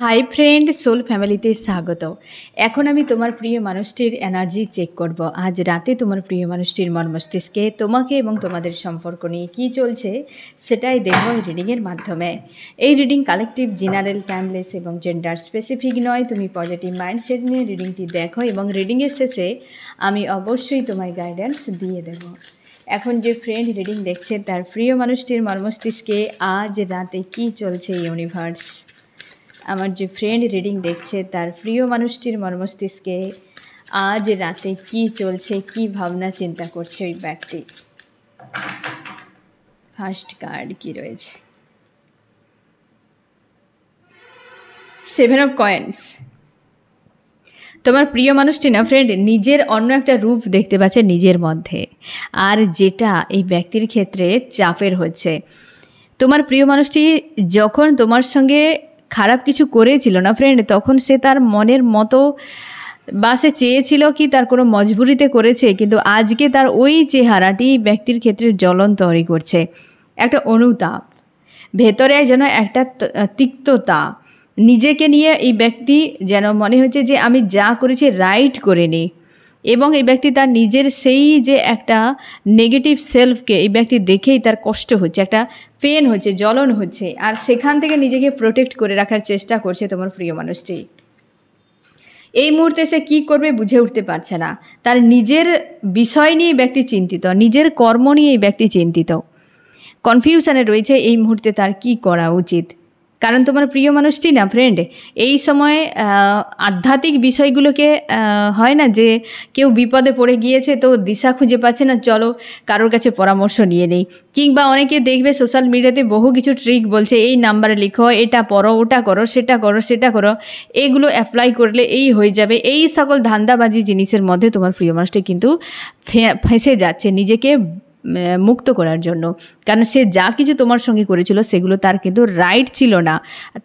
Hi friend, soul ফ্যামিলিতে স্বাগত। এখন আমি তোমার প্রিয় মানুষটির এনার্জি চেক করব। আজ রাতে তোমার প্রিয় মানুষটির মস্তিষ্কে তোমাকে এবং তোমাদের সম্পর্ক নিয়ে কী চলছে সেটাই দেখো এই রিডিংয়ের মাধ্যমে। এই রিডিং কালেকটিভ, জেনারেল, টাইমলেস এবং জেন্ডার স্পেসিফিক নয়। তুমি পজিটিভ মাইন্ডসেট নিয়ে রিডিংটি দেখো এবং রিডিংয়ের শেষে আমি অবশ্যই তোমায় গাইডেন্স দিয়ে দেব। এখন যে ফ্রেন্ড রিডিং দেখছে তার প্রিয় মানুষটির মস্তিষ্কে আজ রাতে কী চলছে ইউনিভার্স। আমার যে ফ্রেন্ড রিডিং দেখছে তার প্রিয় মানুষটির মস্তিষ্কে আজ রাতে কি চলছে, কি ভাবনা চিন্তা করছে ওই ব্যক্তি। ফার্স্ট কার্ড কি রয়েছে? 7 অফ কয়েন্স। তোমার প্রিয় মানুষটি না ফ্রেন্ড নিজের অন্য একটা রূপ দেখতে পাচ্ছে নিজের মধ্যে, আর যেটা এই ব্যক্তির ক্ষেত্রে চাপের হচ্ছে। তোমার প্রিয় মানুষটি যখন তোমার সঙ্গে খারাপ কিছু করেছিল না ফ্রেন্ড, তখন সে তার মনের মতো বা সে চেয়েছিল কি তার কোনো মজবুরিতে করেছে, কিন্তু আজকে তার ওই চেহারাটি ব্যক্তির ক্ষেত্রে জ্বলন তৈরি করছে। একটা অনুতাপ ভেতরে, যেন একটা তিক্ততা নিজেকে নিয়ে এই ব্যক্তি যেন মনে হচ্ছে যে আমি যা করেছি রাইট করিনি, এবং এই ব্যক্তি তার নিজের সেই যে একটা নেগেটিভ সেলফকে এই ব্যক্তি দেখেই তার কষ্ট হচ্ছে, একটা পেন হচ্ছে, জ্বলন হচ্ছে, আর সেখান থেকে নিজেকে প্রোটেক্ট করে রাখার চেষ্টা করছে তোমার প্রিয় মানুষটি। এই মুহূর্তে সে কী করবে বুঝে উঠতে পারছে না। তার নিজের বিষয় নিয়ে ব্যক্তি চিন্তিত, নিজের কর্ম নিয়ে এই ব্যক্তি চিন্তিত, কনফিউশনে রয়েছে এই মুহূর্তে তার কি করা উচিত। কারণ তোমার প্রিয় মানুষটি না ফ্রেন্ড এই সময় আধ্যাত্মিক বিষয়গুলোকে হয় না যে কেউ বিপদে পড়ে গিয়েছে তো দিশা খুঁজে পাচ্ছে না, চলো কারোর কাছে পরামর্শ নিয়ে নেই। কিংবা অনেকে দেখবে সোশ্যাল মিডিয়াতে বহু কিছু ট্রিক বলছে, এই নাম্বারে লিখো, এটা পড়ো, ওটা করো, সেটা করো, সেটা করো, এগুলো অ্যাপ্লাই করলে এই হয়ে যাবে। এই সকল ধান্দাবাজি জিনিসের মধ্যে তোমার প্রিয় মানুষটি কিন্তু ফেঁসে যাচ্ছে নিজেকে মুক্ত করার জন্য। কারণ সে যা কিছু তোমার সঙ্গে করেছিল সেগুলো তার কিন্তু রাইট ছিল না।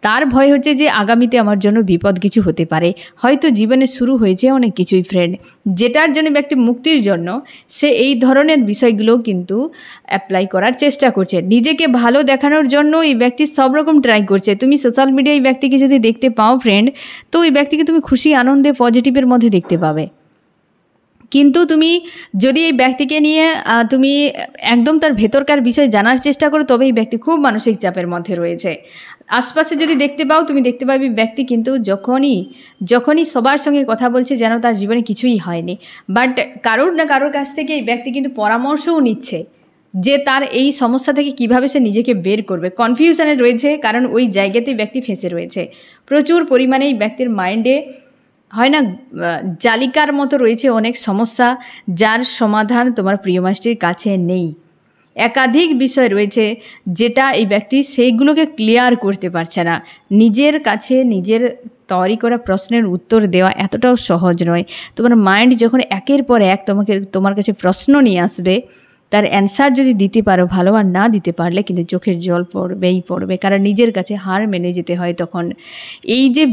তার ভয় হচ্ছে যে আগামীতে আমার জন্য বিপদ কিছু হতে পারে, হয়তো জীবনে শুরু হয়েছে অনেক কিছুই ফ্রেন্ড, যেটার জন্য ব্যক্তি মুক্তির জন্য সে এই ধরনের বিষয়গুলো কিন্তু অ্যাপ্লাই করার চেষ্টা করছে। নিজেকে ভালো দেখানোর জন্য এই ব্যক্তি সব রকম ট্রাই করছে। তুমি সোশ্যাল মিডিয়ায় এই ব্যক্তিকে যদি দেখতে পাও ফ্রেন্ড, তো ওই ব্যক্তিকে তুমি খুশি, আনন্দে, পজিটিভের মধ্যে দেখতে পাবে। কিন্তু তুমি যদি এই ব্যক্তিকে নিয়ে তুমি একদম তার ভেতরকার বিষয় জানার চেষ্টা করো, তবে এই ব্যক্তি খুব মানসিক চাপের মধ্যে রয়েছে। আশপাশে যদি দেখতে পাও, তুমি দেখতে পাবে ব্যক্তি কিন্তু যখনই সবার সঙ্গে কথা বলছে যেন তার জীবনে কিছুই হয়নি, বাট কারোর না কারোর কাছ থেকে এই ব্যক্তি কিন্তু পরামর্শও নিচ্ছে যে তার এই সমস্যা থেকে কিভাবে সে নিজেকে বের করবে। কনফিউশনে রয়েছে, কারণ ওই জায়গাতেই ব্যক্তি ফেঁসে রয়েছে। প্রচুর পরিমাণে এই ব্যক্তির মাইন্ডে হয় না জালিকার মতো রয়েছে অনেক সমস্যা, যার সমাধান তোমার প্রিয় মানুষটির কাছে নেই। একাধিক বিষয় রয়েছে যেটা এই ব্যক্তি সেইগুলোকে ক্লিয়ার করতে পারছে না। নিজের কাছে নিজের তৈরি করা প্রশ্নের উত্তর দেওয়া এতটাও সহজ নয়। তোমার মাইন্ড যখন একের পর এক তোমার কাছে প্রশ্ন নিয়ে আসবে, তার অ্যান্সার যদি দিতে পারো ভালো, আর না দিতে পারলে কিন্তু চোখের জল পড়বেই পড়বে, কারণ নিজের কাছে হার মেনে যেতে হয় তখন। এই যে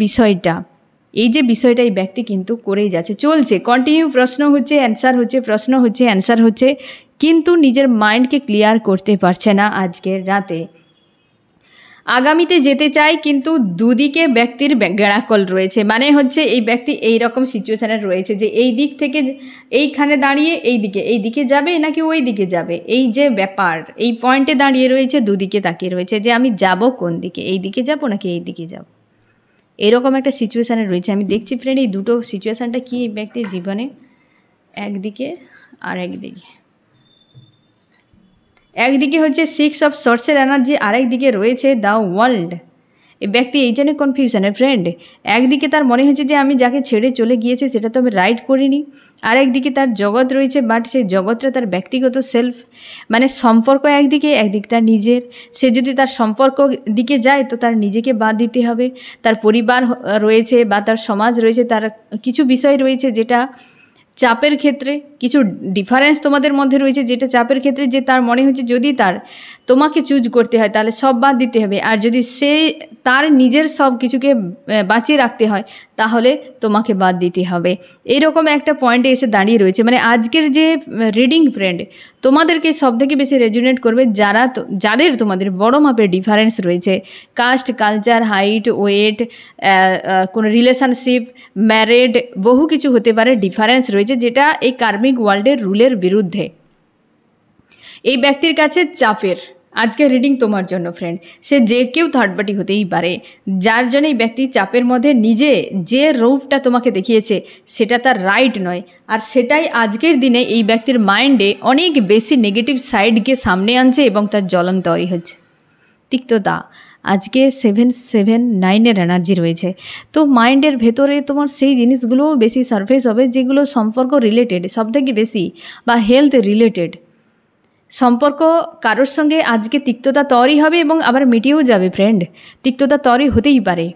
বিষয়টা এই ব্যক্তি কিন্তু করেই যাচ্ছে, চলছে, কন্টিনিউ প্রশ্ন হচ্ছে, অ্যান্সার হচ্ছে, প্রশ্ন হচ্ছে, অ্যান্সার হচ্ছে, কিন্তু নিজের মাইন্ডকে ক্লিয়ার করতে পারছে না আজকের রাতে। আগামীতে যেতে চাই, কিন্তু দুদিকে ব্যক্তির গ্যাড়াকল রয়েছে। মানে হচ্ছে এই ব্যক্তি এই রকম সিচুয়েশানে রয়েছে যে এই দিক থেকে এইখানে দাঁড়িয়ে এই দিকে যাবে নাকি ওই দিকে যাবে, এই যে ব্যাপার, এই পয়েন্টে দাঁড়িয়ে রয়েছে, দুদিকে তাকিয়ে রয়েছে যে আমি যাব কোন দিকে, এই দিকে যাব নাকি এই দিকে যাব, এরকম একটা সিচুয়েশানে রয়েছে। আমি দেখছি ফ্রেন্ড এই দুটো সিচুয়েশানটা কি এই ব্যক্তির জীবনে, একদিকে আর একদিকে হচ্ছে 6 অফ সোর্সের এনার্জি, আরেকদিকে রয়েছে দ্য ওয়ার্ল্ড। এই ব্যক্তি এই জন্য কনফিউশনের ফ্রেন্ড। একদিকে তার মনে হচ্ছে যে আমি যাকে ছেড়ে চলে গিয়েছে সেটা তো আমি রাইট করিনি, আরেকদিকে তার জগৎ রয়েছে, বাট সেই জগৎটা তার ব্যক্তিগত সেলফ, মানে সম্পর্ক একদিকে তার নিজের। সে যদি তার সম্পর্ক দিকে যায় তো তার নিজেকে বাদ দিতে হবে। তার পরিবার রয়েছে বা তার সমাজ রয়েছে, তার কিছু বিষয় রয়েছে যেটা চাপের ক্ষেত্রে কিছু ডিফারেন্স তোমাদের মধ্যে রয়েছে, যেটা চাপের ক্ষেত্রে যে তার মনে হচ্ছে যদি তোমাকে চুজ করতে হয় তাহলে সব বাদ দিতে হবে, আর যদি সে তার নিজের সব কিছুকে বাঁচিয়ে রাখতে হয় তাহলে তোমাকে বাদ দিতে হবে। এইরকম একটা পয়েন্টে এসে দাঁড়িয়ে রয়েছে। মানে আজকের যে রিডিং ফ্রেন্ড, তোমাদেরকে সব থেকে বেশি রেজুনেট করবে যাদের তোমাদের বড় মাপের ডিফারেন্স রয়েছে, কাস্ট, কালচার, হাইট, ওয়েট, কোনো রিলেশনশিপ, ম্যারেড, বহু কিছু হতে পারে ডিফারেন্স রয়েছে, যেটা এই কার্মিক ওয়ার্ল্ডের রুলের বিরুদ্ধে। এই ব্যক্তির কাছে চাপের। আজকে রিডিং তোমার জন্য ফ্রেন্ড, সে যে কেউ থার্ড পার্টি হতেই পারে, যার জন্য এই ব্যক্তি চাপের মধ্যে নিজে যে রূপটা তোমাকে দেখিয়েছে সেটা তার রাইট নয়, আর সেটাই আজকের দিনে এই ব্যক্তির মাইন্ডে অনেক বেশি নেগেটিভ সাইডকে সামনে আনছে এবং তার জ্বলন তৈরি হচ্ছে। তিক্ততা আজকে 7-7-9 এনার্জি রয়েছে, তো মাইন্ডের ভেতরে তোমার সেই জিনিসগুলোও বেশি সারফেস হবে যেগুলো সম্পর্ক রিলেটেড সবথেকে বেশি, বা হেলথ রিলেটেড সম্পর্ক। কারোর সঙ্গে আজকে তিক্ততা তৈরি হবে এবং আবার মিটেও যাবে ফ্রেন্ড। তিক্ততা তৈরি হতেই পারে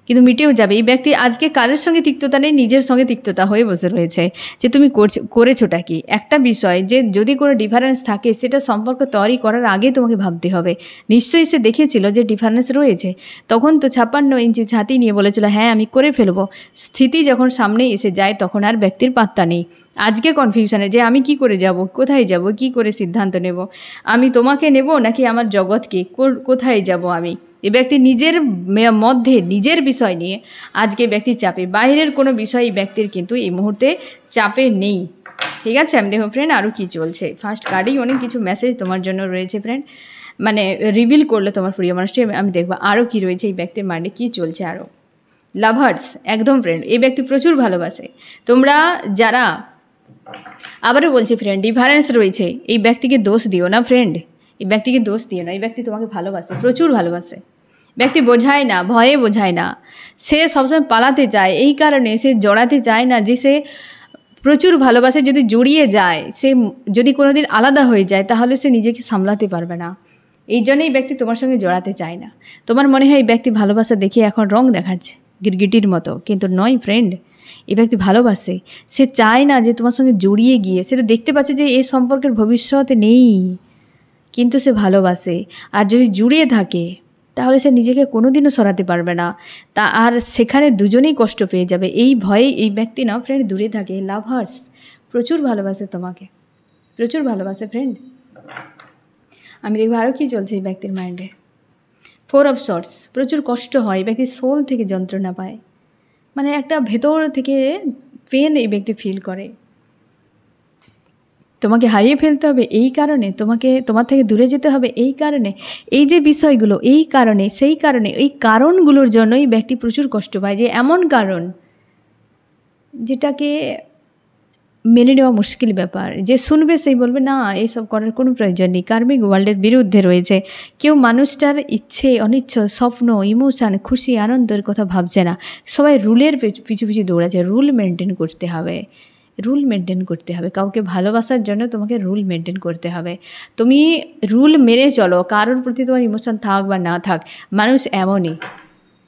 কিন্তু মিটেও যাবে। এই ব্যক্তি আজকে কারোর সঙ্গে তিক্ততা নেই, নিজের সঙ্গে তিক্ততা হয়ে বসে রয়েছে যে তুমি করেছোটা কি। একটা বিষয় যে যদি কোনো ডিফারেন্স থাকে সেটা সম্পর্ক তৈরি করার আগে তোমাকে ভাবতে হবে। নিশ্চয়ই সে দেখেছিল যে ডিফারেন্স রয়েছে, তখন তো 56 ইঞ্চি ছাতি নিয়ে বলেছিল হ্যাঁ আমি করে ফেলবো। স্থিতি যখন সামনে এসে যায় তখন আর ব্যক্তির পাত্তা নেই। আজকে কনফিউশনে যে আমি কি করে যাব, কোথায় যাব, কি করে সিদ্ধান্ত নেব, আমি তোমাকে নেব নাকি আমার জগৎকে, কোথায় যাব আমি। এ ব্যক্তি নিজের মধ্যে নিজের বিষয় নিয়ে আজকে ব্যক্তি চাপে, বাইরের কোনো বিষয় এই ব্যক্তির কিন্তু এই মুহূর্তে চাপে নেই। ঠিক আছে, আমি দেখো ফ্রেন্ড আরও কী চলছে। ফার্স্ট কার্ডেই অনেক কিছু মেসেজ তোমার জন্য রয়েছে ফ্রেন্ড, মানে রিভিল করলে তোমার প্রিয় মানুষটি। আমি দেখবো আরও কী রয়েছে এই ব্যক্তির মাইন্ডে, কী চলছে আরও। লাভার্স একদম ফ্রেন্ড, এই ব্যক্তি প্রচুর ভালোবাসে। তোমরা যারা, আবারও বলছি ফ্রেন্ড, ডিফারেন্স রয়েছে, এই ব্যক্তিকে দোষ দিও না ফ্রেন্ড, এই ব্যক্তিকে দোষ দিও না। এই ব্যক্তি তোমাকে ভালোবাসে, প্রচুর ভালোবাসে। ব্যক্তি বোঝায় না, ভয়ে বোঝায় না, সে সবসময় পালাতে চায়, এই কারণে সে জড়াতে চায় না যে সে প্রচুর ভালোবাসে। যদি জড়িয়ে যায়, সে যদি কোনোদিন আলাদা হয়ে যায় তাহলে সে নিজেকে সামলাতে পারবে না। এই জন্যই ব্যক্তি তোমার সঙ্গে জড়াতে চায় না। তোমার মনে হয় এই ব্যক্তি ভালোবাসা দেখিয়ে এখন রং দেখাচ্ছে গিরগিটির মতো, কিন্তু নয় ফ্রেন্ড, এই ব্যক্তি ভালোবাসে। সে চায় না যে তোমার সঙ্গে জড়িয়ে গিয়ে, সে তো দেখতে পাচ্ছে যে এই সম্পর্কের ভবিষ্যৎ নেই, কিন্তু সে ভালোবাসে। আর যদি জুড়িয়ে থাকে তাহলে সে নিজেকে কোনোদিনও সরাতে পারবে না, আর সেখানে দুজনেই কষ্ট পেয়ে যাবে। এই ভয়ে এই ব্যক্তি না ফ্রেন্ড দূরে থাকে। লাভার্স প্রচুর ভালোবাসে তোমাকে, প্রচুর ভালোবাসে ফ্রেন্ড। আমি দেখবো আরও কী চলছে এই ব্যক্তির মাইন্ডে। 4 অফ শর্টস, প্রচুর কষ্ট হয়, এই ব্যক্তি সোল থেকে যন্ত্রণা পায়, মানে একটা ভেতর থেকে পেন এই ব্যক্তি ফিল করে। তোমাকে হারিয়ে ফেলতে হবে এই কারণে, তোমার থেকে দূরে যেতে হবে এই কারণে, এই যে বিষয়গুলো, এই কারণে, সেই কারণে, এই কারণগুলোর জন্যই ব্যক্তি প্রচুর কষ্ট পায়। যে এমন কারণ যেটাকে মেনে নেওয়া মুশকিল ব্যাপার, যে শুনবে সেই বলবে না এইসব করার কোনো প্রয়োজন নেই। কার্মিক ওয়ার্ল্ডের বিরুদ্ধে রয়েছে, কেউ মানুষটার ইচ্ছে, অনিচ্ছা, স্বপ্ন, ইমোশান, খুশি, আনন্দের কথা ভাবছে না, সবাই রুলের পিছু পিছু দৌড়াচ্ছে। রুল মেনটেন করতে হবে, রুল মেনটেন করতে হবে। কাউকে ভালোবাসার জন্য তোমাকে রুল মেনটেন করতে হবে। তুমি রুল মেনে চলো, কারোর প্রতি তোমার ইমোশন থাক বা না থাক, মানুষ এমনই।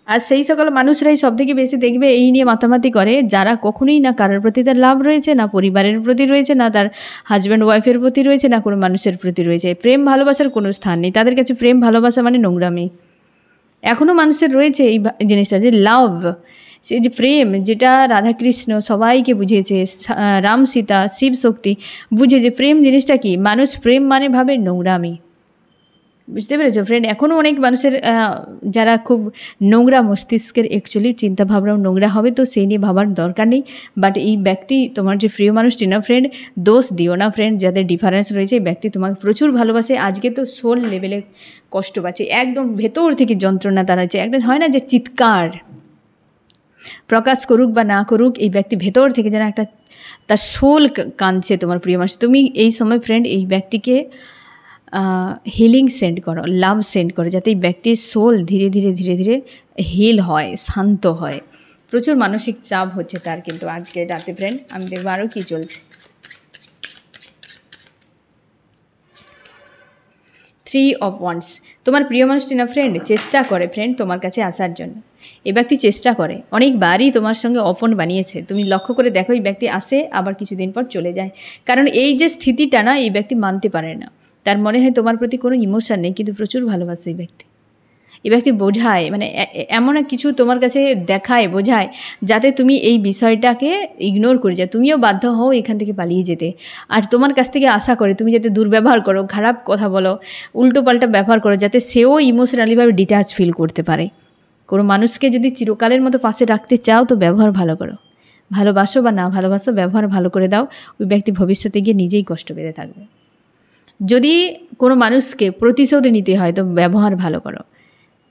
আর সেই সকল মানুষরাই সবথেকে বেশি দেখবে এই নিয়ে মাতামাতি করে, যারা কখনোই না কারোর প্রতি তার লাভ রয়েছে, না পরিবারের প্রতি রয়েছে, না তার হাজব্যান্ড ওয়াইফের প্রতি রয়েছে, না কোনো মানুষের প্রতি রয়েছে। প্রেম ভালোবাসার কোনো স্থান নেই তাদের কাছে। প্রেম ভালোবাসা মানে নোংরামি। এখনও মানুষের রয়েছে এই জিনিসটা, যে লাভ, সেই যে প্রেম, যেটা রাধাকৃষ্ণ সবাইকে বুঝিয়েছে, রাম সীতা, শিব শক্তি বুঝে যে প্রেম জিনিসটা কি। মানুষ প্রেম মানে ভাবে নোংরামি। বুঝতে পেরেছো ফ্রেন্ড? এখনও অনেক মানুষের যারা খুব নোংরা মস্তিষ্কের, অ্যাকচুয়ালি চিন্তাভাবনাও নোংরা হবে, তো সেই নিয়ে ভাবার দরকার নেই। বাট এই ব্যক্তি তোমার যে প্রিয় মানুষটি না ফ্রেন্ড, দোষ দিও না ফ্রেন্ড, যাদের ডিফারেন্স রয়েছে। এই ব্যক্তি তোমাকে প্রচুর ভালোবাসে। আজকে তো সোল লেভেলে কষ্ট পাচ্ছে, একদম ভেতর থেকে যন্ত্রণা দাঁড়াচ্ছে। একটা হয় না যে চিৎকার প্রকাশ করুক বা না করুক, এই ব্যক্তি ভেতর থেকে যেন একটা তার সোল কাঁদছে তোমার প্রিয় মানুষ। তুমি এই সময় ফ্রেন্ড এই ব্যক্তিকে হিলিং সেন্ড করো, লাভ সেন্ড করো, যাতে এই ব্যক্তির সোল ধীরে ধীরে ধীরে ধীরে হিল হয়, শান্ত হয়। প্রচুর মানসিক চাপ হচ্ছে তার কিন্তু আজকে রাতে ফ্রেন্ড। আমি দেখবো আরও কী চলছে। 3 of Wands। তোমার প্রিয় মানুষটি না ফ্রেন্ড চেষ্টা করে ফ্রেন্ড তোমার কাছে আসার জন্য। এই ব্যক্তি চেষ্টা করে, অনেকবারই তোমার সঙ্গে অপন বানিয়েছে। তুমি লক্ষ্য করে দেখো, এই ব্যক্তি আসে আবার কিছুদিন পর চলে যায়। কারণ এই যে স্থিতিটা না, এই ব্যক্তি মানতে পারে না। তার মনে হয় তোমার প্রতি কোনো ইমোশন নেই, কিন্তু প্রচুর ভালোবাসে এই ব্যক্তি। এই ব্যক্তি বোঝায়, মানে এমন কিছু তোমার কাছে দেখায়, বোঝায়, যাতে তুমি এই বিষয়টাকে ইগনোর করে যাও, তুমিও বাধ্য হও এখান থেকে পালিয়ে যেতে। আর তোমার কাছ থেকে আশা করে তুমি যাতে দুর্ব্যবহার করো, খারাপ কথা বলো, উল্টোপাল্টা ব্যবহার করো, যাতে সেও ইমোশনালিভাবে ডিট্যাচ ফিল করতে পারে। কোনো মানুষকে যদি চিরকালের মতো পাশে রাখতে চাও তো ব্যবহার ভালো করো। ভালোবাসো বা না ভালোবাসো, ব্যবহার ভালো করে দাও। ওই ব্যক্তি ভবিষ্যতে গিয়ে নিজেই কষ্ট পেতে থাকবে। যদি কোনো মানুষকে প্রতিশোধ নিতে হয় তো ব্যবহার ভালো করো।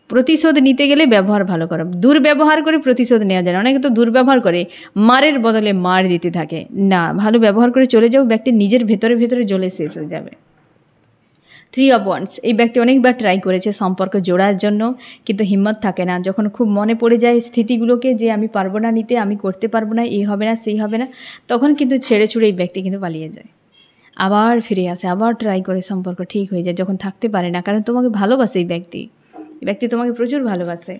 প্রতিশোধ নিতে গেলে ব্যবহার ভালো করো। দুর্ব্যবহার করে প্রতিশোধ নেওয়া যায় না। অনেকে তো দুর্ব্যবহার করে মারের বদলে মার দিতে থাকে। না, ভালো ব্যবহার করে চলে যাও, ব্যক্তি নিজের ভেতরে ভেতরে জ্বলে শেষ হয়ে যাবে। 3 of Wands। এই ব্যক্তি অনেকবার ট্রাই করেছে সম্পর্ক জোড়ার জন্য, কিন্তু হিম্মত থাকে না। যখন খুব মনে পড়ে যায় স্থিতিগুলোকে, যে আমি পারবো না নিতে, আমি করতে পারবো না, এই হবে না সেই হবে না, তখন কিন্তু ছেড়ে ছুড়ে এই ব্যক্তি কিন্তু পালিয়ে যায়। আবার ফিরে আসে, আবার ট্রাই করে, সম্পর্ক ঠিক হয়ে যায় যখন থাকতে পারে না। কারণ তোমাকে ভালোবাসে এই ব্যক্তি। এই ব্যক্তি তোমাকে প্রচুর ভালোবাসে।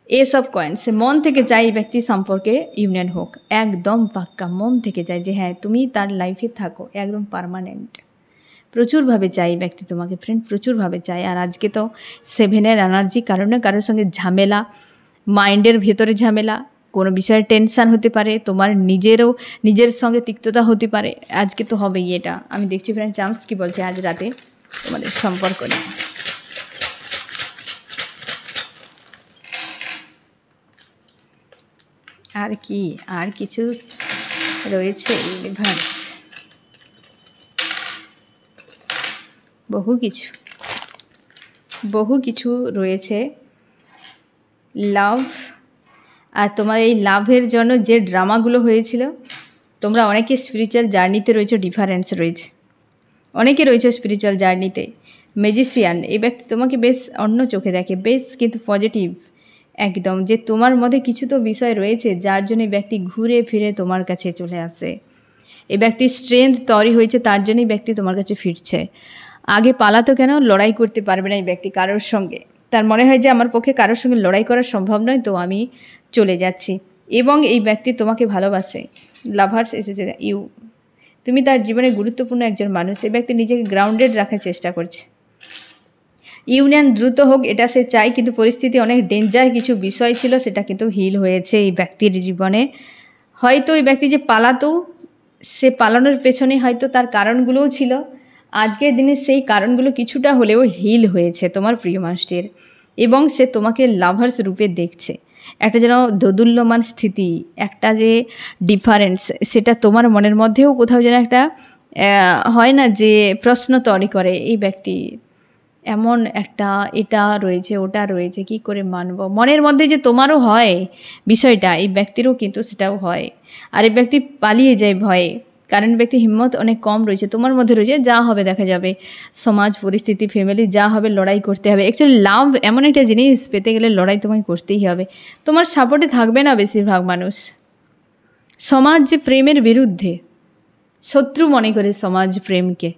Ace of Coins। মন থেকে চাই এই ব্যক্তি সম্পর্কে ইউনিয়ন হোক, একদম পাক্কা মন থেকে চাই যে হ্যাঁ তুমি তার লাইফে থাকো, একদম পার্মানেন্ট। প্রচুরভাবে চাই এই ব্যক্তি তোমাকে ফ্রেন্ড, প্রচুরভাবে চাই। আর আজকে তো 7-এর এনার্জি, কারণে কারোর সঙ্গে ঝামেলা, মাইন্ডের ভেতরে ঝামেলা, কোনো বিষয়ে টেনশান হতে পারে, তোমার নিজের সঙ্গে তিক্ততা হতে পারে। আজকে তো হবেই এটা, আমি দেখছি ফ্রেন্ড। চান্স কি বলছে আজ রাতে তোমাদের সম্পর্ক নিয়ে। আর কি, আর কিছু রয়েছে ইউনিভার্স, বহু কিছু রয়েছে। লাভ, আর তোমার এই লাভের জন্য যে ড্রামাগুলো হয়েছিল, তোমরা অনেকে স্পিরিচুয়াল জার্নিতে রয়েছে, ডিফারেন্স রয়েছে, অনেকে রয়েছে স্পিরিচুয়াল জার্নিতে। ম্যাজিশিয়ান, এই ব্যক্তি তোমাকে বেশ অন্য চোখে দেখে, বেশ কিন্তু পজিটিভ একদম, যে তোমার মধ্যে কিছু তো বিষয় রয়েছে যার জন্য এই ব্যক্তি ঘুরে ফিরে তোমার কাছে চলে আসে। এই ব্যক্তির স্ট্রেংথ তৈরি হয়েছে, তার জন্যই ব্যক্তি তোমার কাছে ফিরছে। আগে পালাতো কেন, লড়াই করতে পারবে না এই ব্যক্তি কারোর সঙ্গে। তার মনে হয় যে আমার পক্ষে কারোর সঙ্গে লড়াই করা সম্ভব নয়, তো আমি চলে যাচ্ছি। এবং এই ব্যক্তি তোমাকে ভালোবাসে। লাভার্স এসেছে, তুমি তার জীবনে গুরুত্বপূর্ণ একজন মানুষ। এই ব্যক্তি নিজেকে গ্রাউন্ডেড রাখার চেষ্টা করছে। ইউনিয়ন দ্রুত হোক এটা সে চাই, কিন্তু পরিস্থিতি অনেক ডেঞ্জার কিছু বিষয় ছিল, সেটা কিন্তু হিল হয়েছে এই ব্যক্তির জীবনে। হয়তো এই ব্যক্তি যে পালাতো, সে পালানোর পেছনে হয়তো তার কারণগুলোও ছিল। আজকের দিনে সেই কারণগুলো কিছুটা হলেও হিল হয়েছে তোমার প্রিয় মানুষটির, এবং সে তোমাকে লাভার্স রূপে দেখছে। একটা যেন দোদুল্যমান স্থিতি, একটা যে ডিফারেন্স, সেটা তোমার মনের মধ্যেও কোথাও যেন একটা হয় না যে প্রশ্ন তৈরি করে এই ব্যক্তি। এমন একটা এটা রয়েছে, ওটা রয়েছে, কি করে মানব, মনের মধ্যে যে তোমারও হয় বিষয়টা, এই ব্যক্তিরও কিন্তু সেটাও হয়। আর এই ব্যক্তি পালিয়ে যায় ভয়ে, কারণ ব্যক্তি হিম্মত অনেক কম রয়েছে, তোমার মধ্যে রয়েছে। যা হবে দেখা যাবে, সমাজ পরিস্থিতি, ফ্যামিলি যা হবে লড়াই করতে হবে। অ্যাকচুয়ালি লাভ এমন একটা জিনিস, পেতে গেলে লড়াই তোমাকে করতেই হবে। তোমার সাপোর্টে থাকবে না বেশিরভাগ মানুষ। সমাজ যে প্রেমের বিরুদ্ধে, শত্রু মনে করে সমাজ প্রেমকে,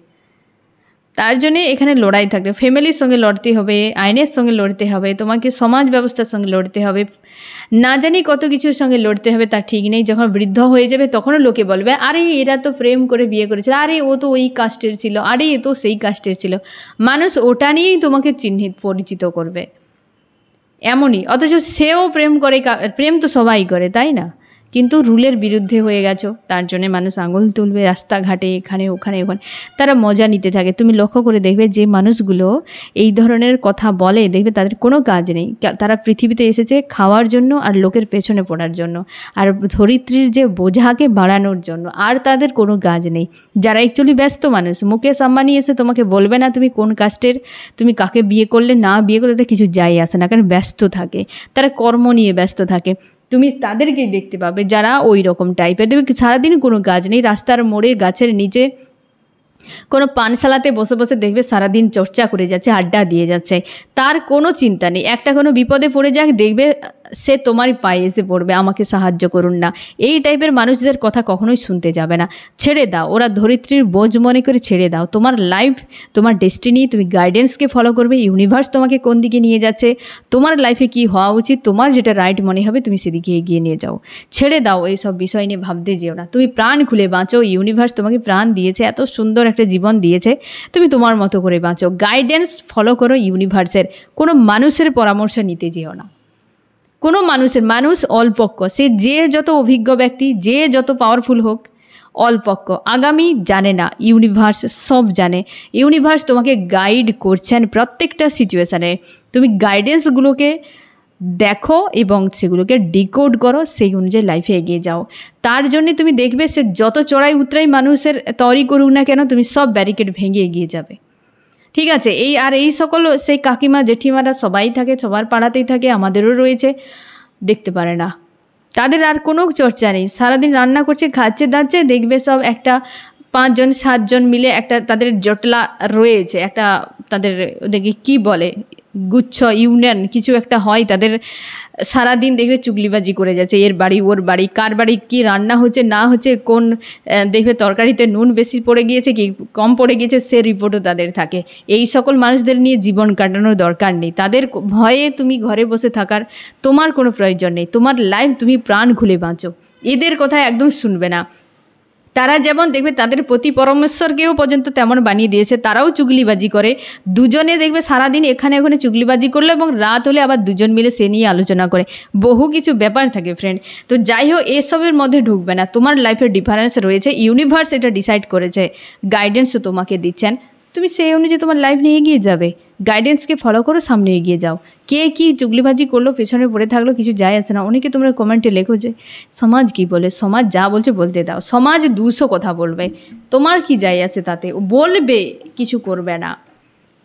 তার জন্যে এখানে লড়াই থাকবে। ফ্যামিলির সঙ্গে লড়তে হবে, আইনের সঙ্গে লড়তে হবে, তোমাকে সমাজ ব্যবস্থার সঙ্গে লড়তে হবে, না জানি কত কিছুর সঙ্গে লড়তে হবে, তা ঠিক নেই। যখন বৃদ্ধ হয়ে যাবে তখনও লোকে বলবে, আরে এরা তো প্রেম করে বিয়ে করেছিল, আরে ও তো ওই কাস্টের ছিল, আরে এ তো সেই কাস্টের ছিল। মানুষ ওটা নিয়েই তোমাকে পরিচিত করবে এমনই। অথচ সেও প্রেম করে, প্রেম তো সবাই করে, তাই না? কিন্তু রুলের বিরুদ্ধে হয়ে গেছো, তার জন্য মানুষ আঙুল তুলবে রাস্তাঘাটে, এখানে ওখানে ওখানে, তারা মজা নিতে থাকে। তুমি লক্ষ্য করে দেখবে যে মানুষগুলো এই ধরনের কথা বলে, দেখবে তাদের কোনো কাজ নেই। তারা পৃথিবীতে এসেছে খাওয়ার জন্য আর লোকের পেছনে পড়ার জন্য, আর ধরিত্রীর যে বোঝাকে বাড়ানোর জন্য, আর তাদের কোনো কাজ নেই। যারা অ্যাকচুয়ালি ব্যস্ত মানুষ, মুকেশ আম্বানি এসে তোমাকে বলবে না তুমি কোন কাস্টের, তুমি কাকে বিয়ে করলে না বিয়ে করলে, তাদের কিছু যায় আসে না, কারণ ব্যস্ত থাকে, তারা কর্ম নিয়ে ব্যস্ত থাকে। তুমি তাদেরকেই দেখতে পাবে যারা ওই রকম টাইপের। দেখবে সারাদিন কোনো কাজ নেই, রাস্তার মোড়ে গাছের নিচে কোনো পানশালাতে বসে বসে দেখবে সারাদিন চর্চা করে যাচ্ছে, আড্ডা দিয়ে যাচ্ছে, তার কোনো চিন্তা নেই। একটা কোনো বিপদে পড়ে যাক, দেখবে সে তোমারই পায়ে এসে পড়বে, আমাকে সাহায্য করুন না। এই টাইপের মানুষদের কথা কখনোই শুনতে যাবে না, ছেড়ে দাও। ওরা ধরিত্রীর বোঝ মনে করে ছেড়ে দাও। তোমার লাইফ, তোমার ডেস্টিনি, তুমি গাইডেন্সকে ফলো করবে। ইউনিভার্স তোমাকে কোন দিকে নিয়ে যাচ্ছে, তোমার লাইফে কি হওয়া উচিত, তোমার যেটা রাইট মনে হবে তুমি সেদিকে এগিয়ে নিয়ে যাও। ছেড়ে দাও এইসব বিষয় নিয়ে ভাবতে যেও না। তুমি প্রাণ খুলে বাঁচো। ইউনিভার্স তোমাকে প্রাণ দিয়েছে, এত সুন্দর একটা জীবন দিয়েছে, তুমি তোমার মতো করে বাঁচো। গাইডেন্স ফলো করো ইউনিভার্সের, কোনো মানুষের পরামর্শ নিতে যেও না। কোনো মানুষ অল্পক্ষ, সে যে যত অভিজ্ঞ ব্যক্তি, যে যত পাওয়ারফুল হোক, অল্পক্ষ। আগামী জানে না, ইউনিভার্স সব জানে। ইউনিভার্স তোমাকে গাইড করছেন প্রত্যেকটা সিচুয়েশানে। তুমি গাইডেন্সগুলোকে দেখো এবং সেগুলোকে ডিকোড করো, সেই অনুযায়ী লাইফে এগিয়ে যাও। তার জন্যে তুমি দেখবে সে যত চড়াই উতরাই মানুষের তৈরি করুক না কেন, তুমি সব ব্যারিকেড ভেঙে এগিয়ে যাবে। ঠিক আছে? এই সকল সেই কাকিমা জেঠিমারা সবাই থাকে, সবার পাড়াতেই থাকে, আমাদেরও রয়েছে, দেখতে পারে না। তাদের আর কোনো চর্চা নেই, সারাদিন রান্না করছে, খাচ্ছে দাচ্ছে, দেখবে সব একটা 5 জন 7 জন মিলে একটা তাদের জটলা রয়েছে, একটা তাদের ওদেরকে কী বলে, গুচ্ছ, ইউনিয়ন কিছু একটা হয় তাদের। সারাদিন দেখবে চুগলিবাজি করে যাচ্ছে, এর বাড়ি ওর বাড়ি, কার বাড়ি কী রান্না হচ্ছে না হচ্ছে, কোন দেখবে তরকারিতে নুন বেশি পড়ে গিয়েছে কি কম পড়ে গিয়েছে, সে রিপোর্টও তাদের থাকে। এই সকল মানুষদের নিয়ে জীবন কাটানোর দরকার নেই। তাদের ভয়ে তুমি ঘরে বসে থাকার তোমার কোনো প্রয়োজন নেই। তোমার লাইফ তুমি প্রাণ খুলে বাঁচো, এদের কথা একদম শুনবে না। তারা যেমন দেখবে তাদের প্রতি পরমেশ্বরকেও পর্যন্ত তেমন বানিয়ে দিয়েছে, তারাও চুগলিবাজি করে। দুজনে দেখবে সারাদিন এখানে ওখানে চুগলিবাজি করলো এবং রাত হলে আবার দুজন মিলে সে নিয়ে আলোচনা করে। বহু কিছু ব্যাপার থাকে ফ্রেন্ড। তো যাই হোক, এসবের মধ্যে ঢুকবে না। তোমার লাইফের ডিফারেন্স রয়েছে, ইউনিভার্স এটা ডিসাইড করেছে, গাইডেন্সও তোমাকে দিচ্ছেন, তুমি সেই অনুযায়ী তোমার লাইফ নিয়ে এগিয়ে যাবে। গাইডেন্সকে ফলো করো, সামনে এগিয়ে যাও। কে কী চুগলিবাজি করলো, পেছনে পড়ে থাকলো, কিছু যায় আসে না। অনেকে তোমরা কমেন্টে লেখো যে সমাজ কী বলে, সমাজ যা বলছে বলতে দাও। সমাজ 200 কথা বলবে, তোমার কি যায় আসে তাতে? বলবে, কিছু করবে না।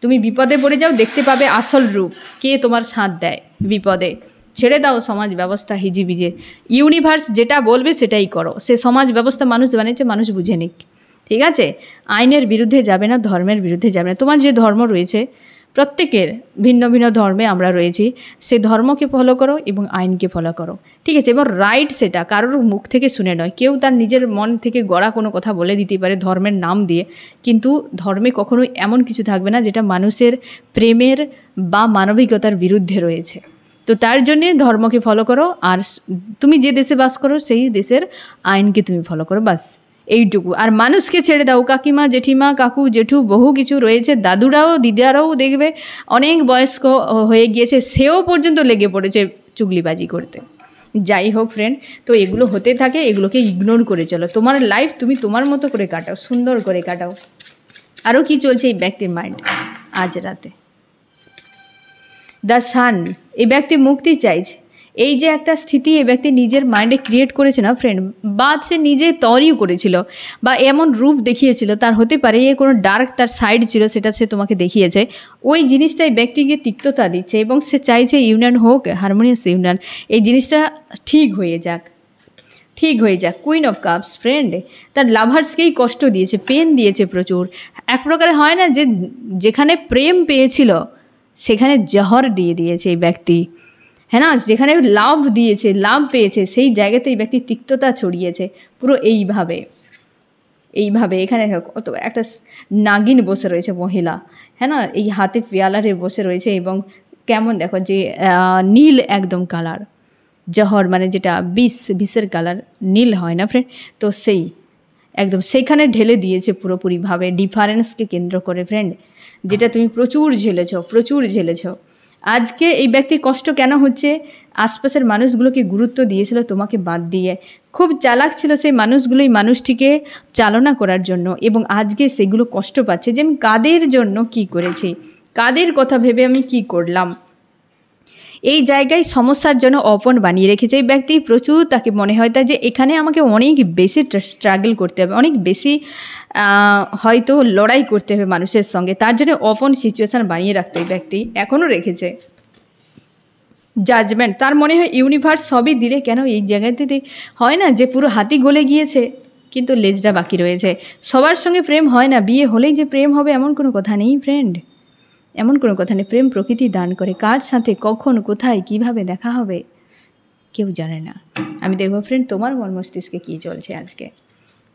তুমি বিপদে পড়ে যাও, দেখতে পাবে আসল রূপ, কে তোমার সাথ দেয় বিপদে। ছেড়ে দাও সমাজ ব্যবস্থা হিজিবিজে। ইউনিভার্স যেটা বলবে সেটাই করো। সে সমাজ ব্যবস্থা মানুষ বানিয়েছে, মানুষ বুঝে নিক। ঠিক আছে? আইনের বিরুদ্ধে যাবে না, ধর্মের বিরুদ্ধে যাবে না। তোমার যে ধর্ম রয়েছে, প্রত্যেকের ভিন্ন ভিন্ন ধর্মে আমরা রয়েছি, সে ধর্মকে ফলো করো এবং আইনকে ফলো করো। ঠিক আছে? এবার রাইট সেটা কারোর মুখ থেকে শুনে নয়, কেউ তার নিজের মন থেকে গড়া কোনো কথা বলে দিতে পারে ধর্মের নাম দিয়ে, কিন্তু ধর্মে কখনোই এমন কিছু থাকবে না যেটা মানুষের প্রেমের বা মানবিকতার বিরুদ্ধে রয়েছে। তো তার জন্যে ধর্মকে ফলো করো, আর তুমি যে দেশে বাস করো সেই দেশের আইনকে তুমি ফলো করো, বাস এইটুকু। আর মানুষকে ছেড়ে দাও। কাকিমা জেঠিমা কাকু জেঠু বহু কিছু রয়েছে, দাদুরাও দিদারাও দেখবে অনেক বয়স্ক হয়ে গিয়েছে, সেও পর্যন্ত লেগে পড়েছে চুগলিবাজি করতে। যাই হোক ফ্রেন্ড, তো এগুলো হতে থাকে, এগুলোকে ইগনোর করে চলো। তোমার লাইফ তুমি তোমার মতো করে কাটাও, সুন্দর করে কাটাও। আরও কি চলছে এই ব্যক্তির মাইন্ড আজ রাতে? দ্য সান, এই ব্যক্তি মুক্তি চাইছে। এই যে একটা স্থিতি এই ব্যক্তি নিজের মাইন্ডে ক্রিয়েট করেছে না ফ্রেন্ড, বা সে নিজে তৈরিও করেছিল বা এমন রূপ দেখিয়েছিল, তার হতে পারে এ কোনো ডার্ক তার সাইড ছিল, সেটা সে তোমাকে দেখিয়েছে। ওই জিনিসটাই ব্যক্তিকে তিক্ততা দিচ্ছে এবং সে চাইছে ইউনিয়ন হোক, হারমোনিয়াস ইউনিয়ন, এই জিনিসটা ঠিক হয়ে যাক, ঠিক হয়ে যাক। কুইন অফ কাপস ফ্রেন্ড তার লাভার্সকেই কষ্ট দিয়েছে, পেন দিয়েছে প্রচুর। এক প্রকারে হয় না যে যেখানে প্রেম পেয়েছিল সেখানে জহর দিয়ে দিয়েছে এই ব্যক্তি, হ্যাঁ না? যেখানে লাভ দিয়েছে, লাভ পেয়েছে, সেই জায়গাতে এই ব্যক্তি তিক্ততা ছড়িয়েছে পুরো এইভাবে। এখানে কত একটা নাগিন বসে রয়েছে মহিলা, হ্যাঁ না? এই হাতে পেয়ালারে বসে রয়েছে এবং কেমন দেখো যে নীল একদম কালার, জহর মানে যেটা বিষের কালার নীল হয় না ফ্রেন্ড, তো সেই একদম সেইখানে ঢেলে দিয়েছে পুরোপুরিভাবে, ডিফারেন্সকে কেন্দ্র করে ফ্রেন্ড, যেটা তুমি প্রচুর ঝেলেছ। আজকে এই ব্যক্তির কষ্ট কেন হচ্ছে? আশপাশের মানুষগুলোকে গুরুত্ব দিয়েছিল তোমাকে বাদ দিয়ে, খুব চালাক ছিল সেই মানুষগুলোই মানুষটিকে চালনা করার জন্য, এবং আজকে সেগুলো কষ্ট পাচ্ছে যে আমি কাদের জন্য কি করেছি, কাদের কথা ভেবে আমি কি করলাম। এই জায়গায় সমস্যার জন্য অপন বানিয়ে রেখেছে এই ব্যক্তি প্রচুর। তাকে মনে হয় তাই যে এখানে আমাকে অনেক বেশি স্ট্রাগল করতে হবে, অনেক বেশি হয়তো লড়াই করতে হবে মানুষের সঙ্গে, তার জন্য অপন সিচুয়েশান বানিয়ে রাখতে এই ব্যক্তি এখনও রেখেছে। জাজমেন্ট, তার মনে হয় ইউনিভার্স সবই দিলে কেন এই জায়গাতে হয় না যে পুরো হাতি গলে গিয়েছে কিন্তু লেজটা বাকি রয়েছে। সবার সঙ্গে প্রেম হয় না, বিয়ে হলেই যে প্রেম হবে এমন কোনো কথা নেই ফ্রেন্ড, এমন কোনো কথা নেই। প্রেম প্রকৃতি দান করে, কার সাথে কখন কোথায় কিভাবে দেখা হবে কেউ জানে না। আমি দেখবো ফ্রেন্ড তোমার মন মস্তিষ্কে কী চলছে আজকে।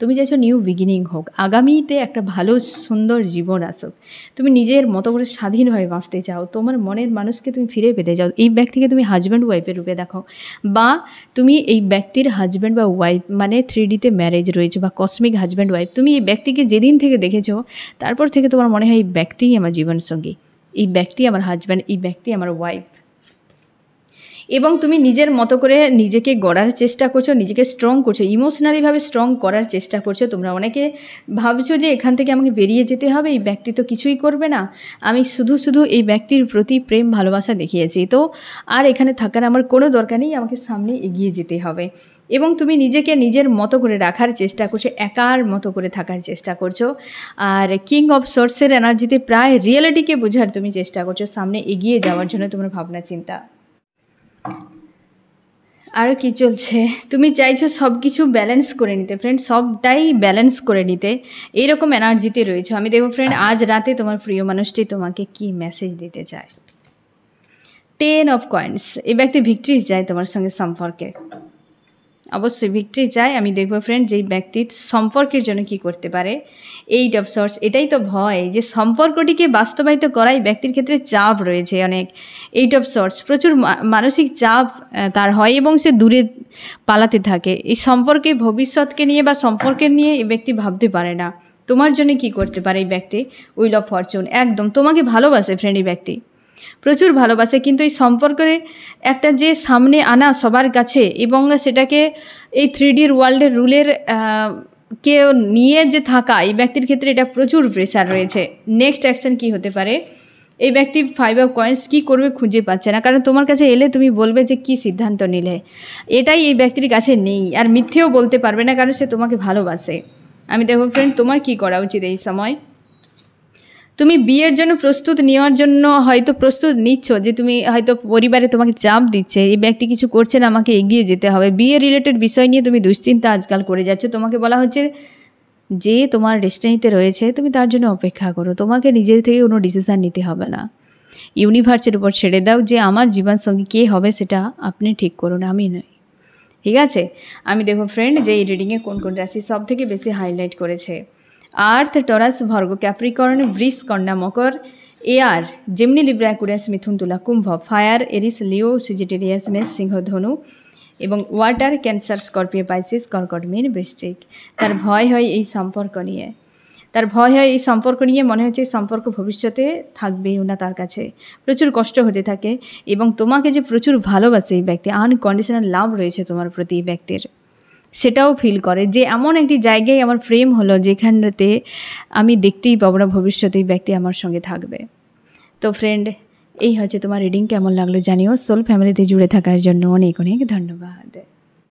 তুমি চাইছো নিউ বিগিনিং হোক, আগামীতে একটা ভালো সুন্দর জীবন আসুক, তুমি নিজের মতো করে স্বাধীনভাবে বাঁচতে চাও, তোমার মনের মানুষকে তুমি ফিরে পেতে চাও। এই ব্যক্তিকে তুমি হাজব্যান্ড ওয়াইফের রূপে দেখো, বা তুমি এই ব্যক্তির হাজব্যান্ড বা ওয়াইফ, মানে 3Dতে ম্যারেজ রয়েছে বা কসমিক হাজব্যান্ড ওয়াইফ। তুমি এই ব্যক্তিকে যেদিন থেকে দেখেছো তারপর থেকে তোমার মনে হয় এই ব্যক্তিই আমার জীবনসঙ্গী, এই ব্যক্তি আমার হাজব্যান্ড, এই ব্যক্তি আমার ওয়াইফ। এবং তুমি নিজের মতো করে নিজেকে গড়ার চেষ্টা করছো, নিজেকে স্ট্রং করছো, ইমোশনালিভাবে স্ট্রং করার চেষ্টা করছো। তোমরা অনেকে ভাবছো যে এখান থেকে আমাকে বেরিয়ে যেতে হবে, এই ব্যক্তি তো কিছুই করবে না, আমি শুধু এই ব্যক্তির প্রতি প্রেম ভালোবাসা দেখিয়েছি, তো আর এখানে থাকার আমার কোনো দরকার নেই, আমাকে সামনে এগিয়ে যেতে হবে। এবং তুমি নিজেকে নিজের মতো করে রাখার চেষ্টা করছো, একার মতো করে থাকার চেষ্টা করছো। আর কিং অফ সোর্সের এনার্জিতে প্রায় রিয়েলিটিকে বোঝার তুমি চেষ্টা করছো, সামনে এগিয়ে যাওয়ার জন্য তোমার ভাবনা চিন্তা। আরও কী চলছে, তুমি চাইছো সব কিছু ব্যালেন্স করে নিতে ফ্রেন্ড, সবটাই ব্যালেন্স করে নিতে, এইরকম এনার্জিতে রয়েছে। আমি দেখবো ফ্রেন্ড আজ রাতে তোমার প্রিয় মানুষটি তোমাকে কি মেসেজ দিতে চায়। 10 অফ কয়েন্স, এই ব্যক্তি ভিক্টরি চায় তোমার সঙ্গে সম্পর্কে, অবশ্যই ভিক্টরি চাই। আমি দেখবো ফ্রেন্ড যেই ব্যক্তির সম্পর্কের জন্য কি করতে পারে। 8 অফ সোর্স, এটাই তো ভয় যে সম্পর্কটিকে বাস্তবায়িত করাই ব্যক্তির ক্ষেত্রে চাপ রয়েছে অনেক। 8 অফ সোর্স, প্রচুর মানসিক চাপ তার হয় এবং সে দূরে পালাতে থাকে। এই সম্পর্কে ভবিষ্যৎকে নিয়ে বা সম্পর্কের নিয়ে এই ব্যক্তি ভাবতে পারে না। তোমার জন্য কি করতে পারে এই ব্যক্তি। হুইল অফ ফরচুন, একদম তোমাকে ভালোবাসে ফ্রেন্ড, এই ব্যক্তি প্রচুর ভালোবাসে, কিন্তু এই সম্পর্কে একটা যে সামনে আনা সবার কাছে এবং সেটাকে এই 3D ওয়ার্ল্ডের রুলের কে নিয়ে যে থাকা, এই ব্যক্তির ক্ষেত্রে এটা প্রচুর প্রেশার রয়েছে। নেক্সট অ্যাকশন কি হতে পারে, এই ব্যক্তি 5 অফ কয়েন্স কী করবে খুঁজে পাচ্ছে না, কারণ তোমার কাছে এলে তুমি বলবে যে কি সিদ্ধান্ত নিলে, এটাই এই ব্যক্তির কাছে নেই। আর মিথ্যেও বলতে পারবে না, কারণ সে তোমাকে ভালোবাসে। আমি দেখো ফ্রেন্ড তোমার কি করা উচিত এই সময়। তুমি বিয়ের জন্য প্রস্তুত নেওয়ার জন্য হয়তো প্রস্তুত নিচ্ছ, যে তুমি হয়তো পরিবারে তোমাকে চাপ দিচ্ছে, এই ব্যক্তি কিছু করছে না, আমাকে এগিয়ে যেতে হবে। বিয়ে রিলেটেড বিষয় নিয়ে তুমি দুশ্চিন্তা আজকাল করে যাচ্ছ। তোমাকে বলা হচ্ছে যে তোমার ডেস্টিনিতে রয়েছে তুমি তার জন্য অপেক্ষা করো, তোমাকে নিজের থেকে কোনো ডিসিশান নিতে হবে না। ইউনিভার্সের উপর ছেড়ে দাও যে আমার জীবনসঙ্গী কে হবে সেটা আপনি ঠিক করুন, আমি নই। ঠিক আছে, আমি দেখো ফ্রেন্ড যে এই রিডিংয়ে কোন কোন রাশি সব থেকে বেশি হাইলাইট করেছে। আর্থ, টরাস, ভার্গো, ক্যাপ্রিকর্ন, বৃষ, কন্যা, মকর, এয়ার, জেমিনি, লিব্রা, অ্যাকুয়ারিয়াস, মিথুন, তুলা, কুম্ভ, ফায়ার, এরিস, লিও, সেজিটেরিয়াস, মেষ, সিংহ, ধনু এবং ওয়াটার, ক্যান্সার, স্করপিও, পাইসিস, কর্কট, মীন, বৃশ্চিক। তার ভয় হয় এই সম্পর্ক নিয়ে, তার ভয় হয় এই সম্পর্ক নিয়ে, মনে হচ্ছে এই সম্পর্ক ভবিষ্যতে থাকবেও না, তার কাছে প্রচুর কষ্ট হতে থাকে। এবং তোমাকে যে প্রচুর ভালোবাসে এই ব্যক্তি, আনকন্ডিশনাল লাভ রয়েছে তোমার প্রতি এই ব্যক্তির, সেটাও ফিল করে যে এমন একটি জায়গায় আমার প্রেম হলো যেখানটাতে আমি দেখতেই পাবো না ভবিষ্যতে এই ব্যক্তি আমার সঙ্গে থাকবে। তো ফ্রেন্ড এই হচ্ছে তোমার রিডিং, কেমন লাগলো জানিও। সোল ফ্যামিলিতে জুড়ে থাকার জন্য অনেক অনেক ধন্যবাদ।